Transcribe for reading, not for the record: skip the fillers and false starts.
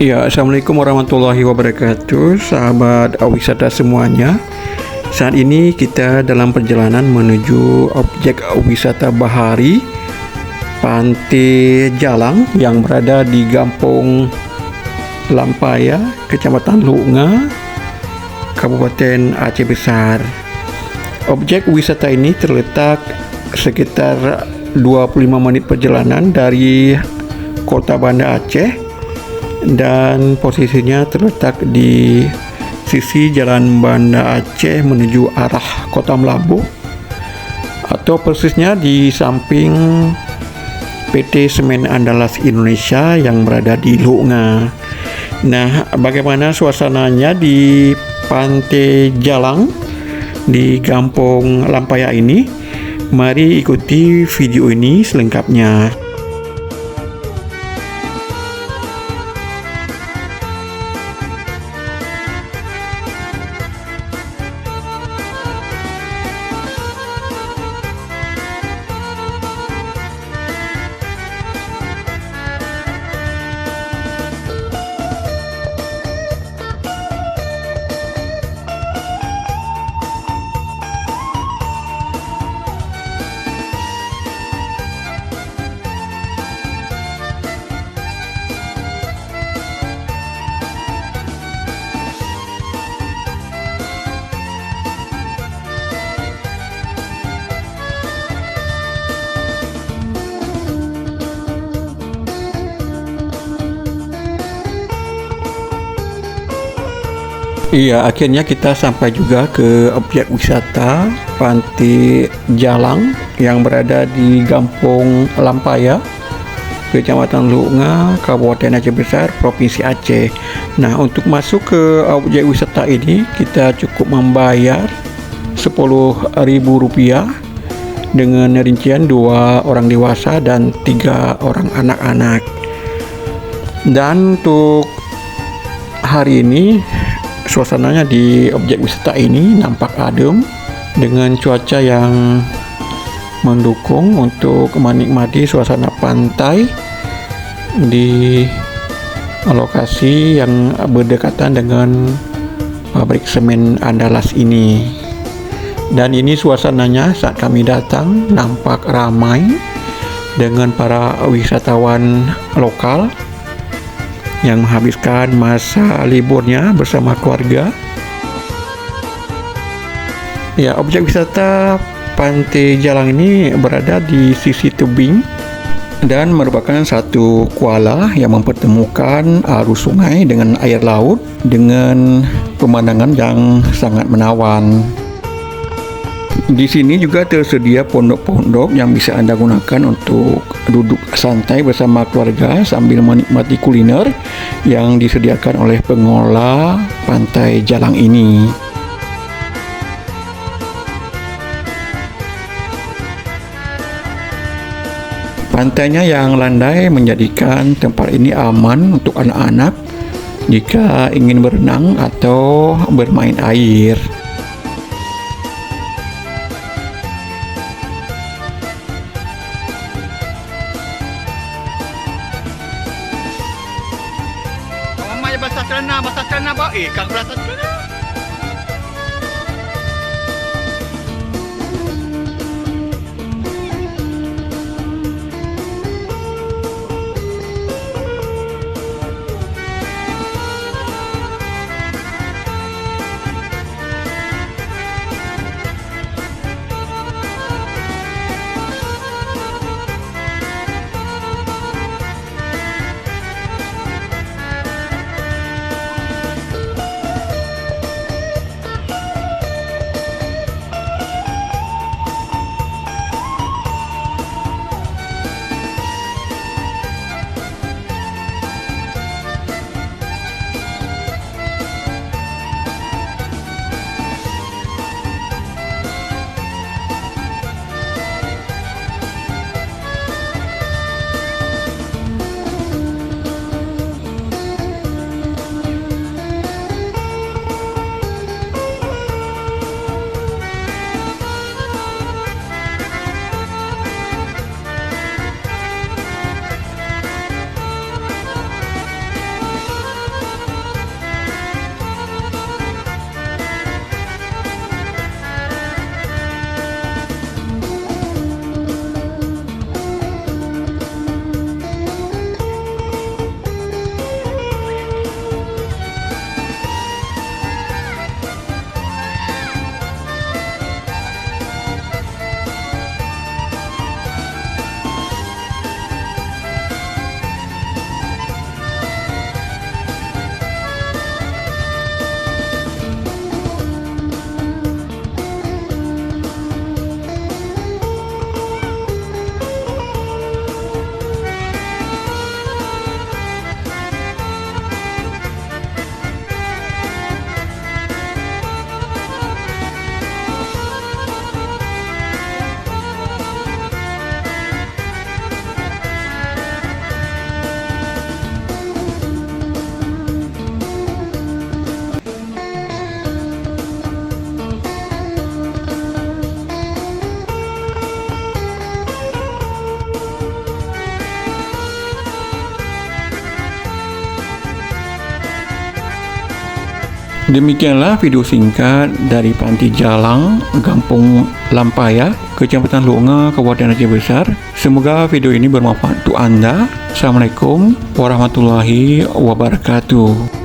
Ya, Assalamualaikum warahmatullahi wabarakatuh, sahabat wisata semuanya. Saat ini kita dalam perjalanan menuju objek wisata bahari Pantai Jalang yang berada di Gampong Lampaya, Kecamatan Lunga, Kabupaten Aceh Besar. Objek wisata ini terletak sekitar 25 menit perjalanan dari Kota Banda Aceh dan posisinya terletak di sisi Jalan Banda Aceh menuju arah Kota Melabuh, atau persisnya di samping PT Semen Andalas Indonesia yang berada di Lunga. Nah, bagaimana suasananya di Pantai Jalang di Gampong Lampaya ini? Mari ikuti video ini selengkapnya. Iya, akhirnya kita sampai juga ke objek wisata Pantai Jalang yang berada di Gampong Lampaya, Kecamatan Lunga, Kabupaten Aceh Besar, Provinsi Aceh. Nah, untuk masuk ke objek wisata ini kita cukup membayar Rp10.000 dengan rincian 2 orang dewasa dan 3 orang anak-anak. Dan untuk hari ini suasananya di objek wisata ini nampak adem dengan cuaca yang mendukung untuk menikmati suasana pantai di lokasi yang berdekatan dengan pabrik semen Andalas ini. Dan ini suasananya saat kami datang nampak ramai dengan para wisatawan lokal yang menghabiskan masa liburnya bersama keluarga. Ya, objek wisata Pantai Jalang ini berada di sisi tebing dan merupakan satu kuala yang mempertemukan arus sungai dengan air laut dengan pemandangan yang sangat menawan. Di sini juga tersedia pondok-pondok yang bisa Anda gunakan untuk duduk santai bersama keluarga sambil menikmati kuliner yang disediakan oleh pengelola Pantai Jalang ini. Pantainya yang landai menjadikan tempat ini aman untuk anak-anak jika ingin berenang atau bermain air. Basah celana ba? Kang basah celana. Demikianlah video singkat dari Pantai Jalang, Kampung Lampaya, Kecamatan Lunga, Kabupaten Aceh Besar. Semoga video ini bermanfaat untuk Anda. Assalamualaikum warahmatullahi wabarakatuh.